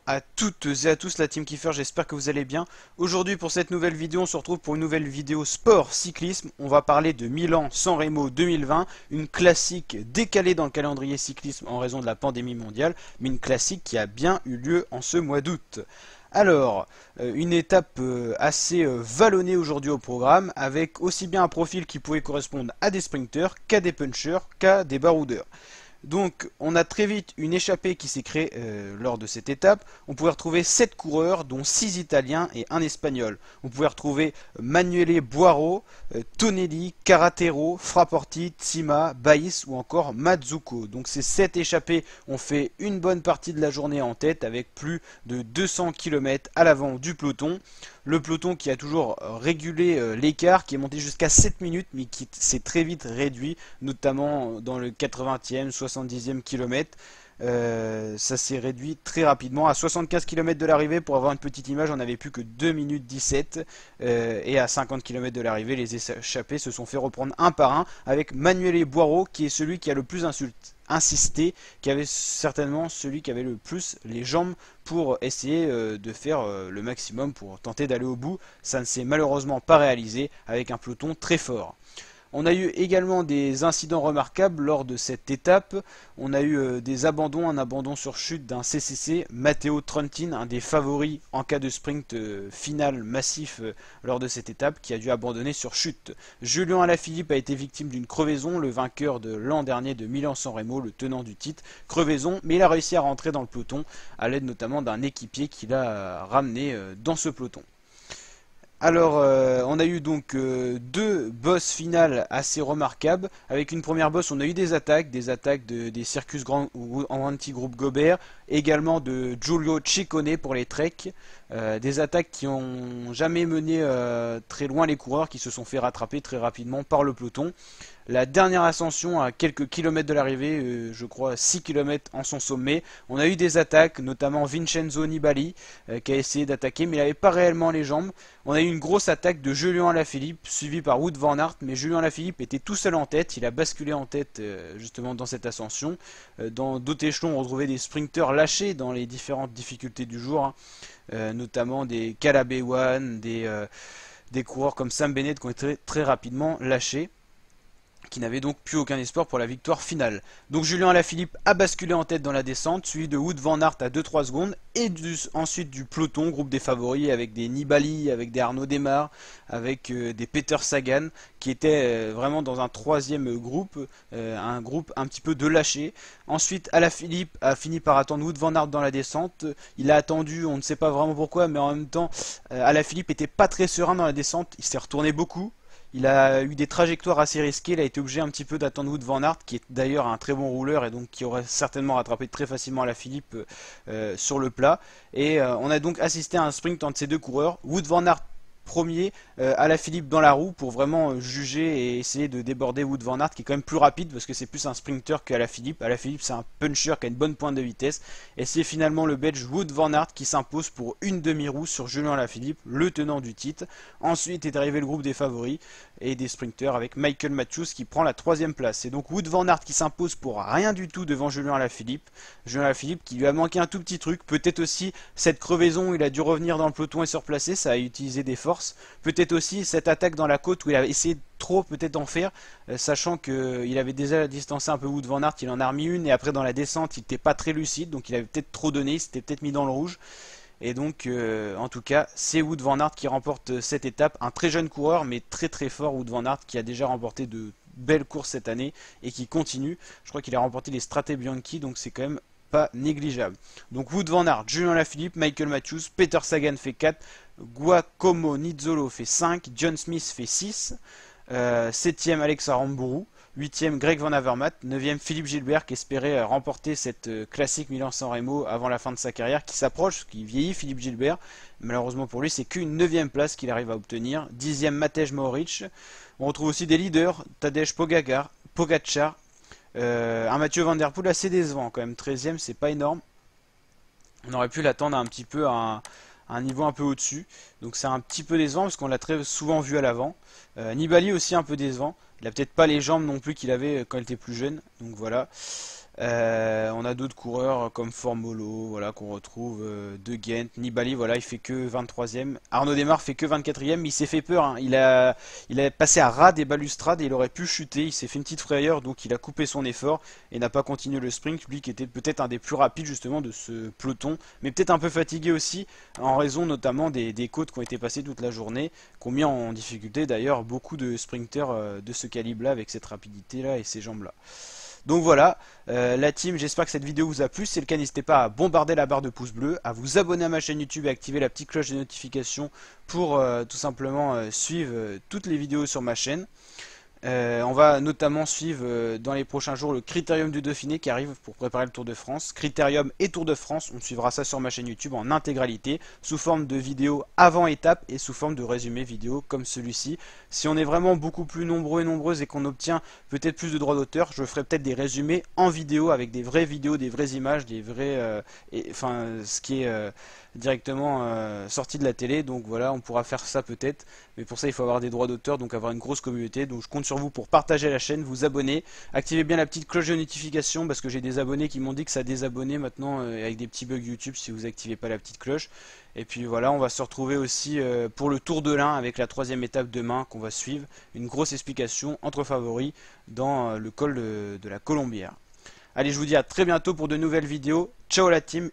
à toutes et à tous la Team Kiefer, j'espère que vous allez bien. Aujourd'hui pour cette nouvelle vidéo, on se retrouve pour une nouvelle vidéo sport cyclisme. On va parler de Milan-San Remo 2020, une classique décalée dans le calendrier cyclisme en raison de la pandémie mondiale, mais une classique qui a bien eu lieu en ce mois d'août. Alors, une étape assez vallonnée aujourd'hui au programme, avec aussi bien un profil qui pouvait correspondre à des sprinters, qu'à des punchers, qu'à des baroudeurs. Donc on a très vite une échappée qui s'est créée lors de cette étape. On pouvait retrouver 7 coureurs, dont 6 Italiens et un Espagnol. On pouvait retrouver Manuele Boiro, Tonelli, Caratero, Fraporti, Tsima, Baïs ou encore Mazzucco. Donc ces 7 échappés ont fait une bonne partie de la journée en tête avec plus de 200 km à l'avant du peloton. Le peloton qui a toujours régulé l'écart, qui est monté jusqu'à 7 minutes, mais qui s'est très vite réduit, notamment dans le 80e, 70e kilomètre. Ça s'est réduit très rapidement. À 75 km de l'arrivée, pour avoir une petite image, on n'avait plus que 2 minutes 17. Et à 50 km de l'arrivée, les échappés se sont fait reprendre un par un, avec Manuele Boiro, qui est celui qui a le plus insisté, qui avait certainement celui qui avait le plus les jambes pour essayer de faire le maximum pour tenter d'aller au bout. Ça ne s'est malheureusement pas réalisé avec un peloton très fort. On a eu également des incidents remarquables lors de cette étape. On a eu des abandons, un abandon sur chute d'un CCC, Matteo Trentin, un des favoris en cas de sprint final massif lors de cette étape, qui a dû abandonner sur chute. Julian Alaphilippe a été victime d'une crevaison, le vainqueur de l'an dernier de Milan-San Remo, le tenant du titre. Crevaison, mais il a réussi à rentrer dans le peloton, à l'aide notamment d'un équipier qui l'a ramené dans ce peloton. Alors, on a eu donc deux bosses finales assez remarquables. Avec une première bosse, on a eu des attaques des Circus Anti-Groupe Gobert, également de Giulio Ciccone pour les treks. Des attaques qui n'ont jamais mené très loin les coureurs, qui se sont fait rattraper très rapidement par le peloton. La dernière ascension à quelques kilomètres de l'arrivée, je crois 6 km en son sommet, on a eu des attaques, notamment Vincenzo Nibali qui a essayé d'attaquer mais il n'avait pas réellement les jambes. On a eu une grosse attaque de Julian Alaphilippe suivi par Wout van Aert, mais Julian Alaphilippe était tout seul en tête, il a basculé en tête justement dans cette ascension. Dans d'autres échelons, on retrouvait des sprinters lâchés dans les différentes difficultés du jour, notamment des Calabewan, des coureurs comme Sam Bennett qui ont été très rapidement lâchés, qui n'avait donc plus aucun espoir pour la victoire finale. Donc Julien Alaphilippe a basculé en tête dans la descente, suivi de Wout van Aert à 2-3 secondes, et ensuite du peloton, groupe des favoris, avec des Nibali, avec des Arnaud Démare, avec des Peter Sagan, qui étaient vraiment dans un troisième groupe, un groupe un petit peu de lâché. Ensuite, Alaphilippe a fini par attendre Wout van Aert dans la descente. Il a attendu, on ne sait pas vraiment pourquoi, mais en même temps, Alaphilippe était pas très serein dans la descente, il s'est retourné beaucoup. Il a eu des trajectoires assez risquées, il a été obligé un petit peu d'attendre Wout van Aert, qui est d'ailleurs un très bon rouleur et donc qui aurait certainement rattrapé très facilement Alaphilippe sur le plat. Et on a donc assisté à un sprint entre ces deux coureurs. Wout van Aert premier, Alaphilippe dans la roue pour vraiment juger et essayer de déborder Wout van Aert, qui est quand même plus rapide parce que c'est plus un sprinter qu'Alaphilippe. Alaphilippe c'est un puncher qui a une bonne pointe de vitesse, et c'est finalement le Belge Wout van Aert qui s'impose pour une demi-roue sur Julien Alaphilippe, le tenant du titre. Ensuite est arrivé le groupe des favoris et des sprinters avec Michael Matthews qui prend la troisième place. C'est donc Wout van Aert qui s'impose pour rien du tout devant Julien Alaphilippe. Julien Alaphilippe qui lui a manqué un tout petit truc, peut-être aussi cette crevaison, il a dû revenir dans le peloton et se replacer, ça a utilisé des forces. Peut-être aussi cette attaque dans la côte où il a essayé trop peut-être d'en faire, sachant qu'il avait déjà distancé un peu Wout van Aert, il en a remis une, et après dans la descente il n'était pas très lucide, donc il avait peut-être trop donné, il s'était peut-être mis dans le rouge. Et donc en tout cas c'est Wout van Aert qui remporte cette étape, un très jeune coureur mais très très fort, Wout van Aert, qui a déjà remporté de belles courses cette année et qui continue. Je crois qu'il a remporté les Strade Bianchi, donc c'est quand même pas négligeable. Donc Wout van Aert, Julien Alaphilippe, Michael Matthews, Peter Sagan fait 4, Giacomo Nizzolo fait 5, John Smith fait 6, 7ème Alex Aramburu, 8ème Greg Van Avermaet, 9ème Philippe Gilbert qui espérait remporter cette classique Milan-San Remo avant la fin de sa carrière, qui s'approche, qui vieillit Philippe Gilbert. Malheureusement pour lui, c'est qu'une 9ème place qu'il arrive à obtenir. 10ème Matej Mohoric. On retrouve aussi des leaders, Tadej Pogacar, un Mathieu Van Der Poel assez décevant quand même, 13ème, c'est pas énorme. On aurait pu l'attendre un petit peu à un niveau un peu au-dessus. Donc c'est un petit peu décevant parce qu'on l'a très souvent vu à l'avant. Nibali aussi un peu décevant. Il a peut-être pas les jambes non plus qu'il avait quand il était plus jeune. Donc voilà. On a d'autres coureurs comme Formolo, voilà, qu'on retrouve, De Gendt, Nibali, voilà, il fait que 23e. Arnaud Démare fait que 24e, mais il s'est fait peur, hein. Il a passé à ras des balustrades et il aurait pu chuter. Il s'est fait une petite frayeur, donc il a coupé son effort et n'a pas continué le sprint. Lui qui était peut-être un des plus rapides justement de ce peloton, mais peut-être un peu fatigué aussi, en raison notamment des côtes qui ont été passées toute la journée, qui ont mis en difficulté d'ailleurs beaucoup de sprinters de ce calibre-là avec cette rapidité-là et ces jambes-là. Donc voilà, la team, j'espère que cette vidéo vous a plu. Si c'est le cas, n'hésitez pas à bombarder la barre de pouces bleus, à vous abonner à ma chaîne YouTube et activer la petite cloche de notification pour tout simplement suivre toutes les vidéos sur ma chaîne. On va notamment suivre dans les prochains jours le Critérium du Dauphiné qui arrive pour préparer le Tour de France. Critérium et Tour de France, on suivra ça sur ma chaîne YouTube en intégralité, sous forme de vidéos avant étape et sous forme de résumé vidéo comme celui-ci. Si on est vraiment beaucoup plus nombreux et nombreuses et qu'on obtient peut-être plus de droits d'auteur, je ferai peut-être des résumés en vidéo avec des vraies vidéos, des vraies images, des vrais, enfin ce qui est directement sorti de la télé. Donc voilà, on pourra faire ça peut-être, mais pour ça il faut avoir des droits d'auteur, donc avoir une grosse communauté. Donc je compte sur vous pour partager la chaîne, vous abonner, activez bien la petite cloche de notification parce que j'ai des abonnés qui m'ont dit que ça désabonnait maintenant avec des petits bugs YouTube si vous activez pas la petite cloche. Et puis voilà, on va se retrouver aussi pour le Tour de l'Ain avec la 3e étape demain qu'on va suivre, une grosse explication entre favoris dans le col de la Colombière. Allez, je vous dis à très bientôt pour de nouvelles vidéos. Ciao la team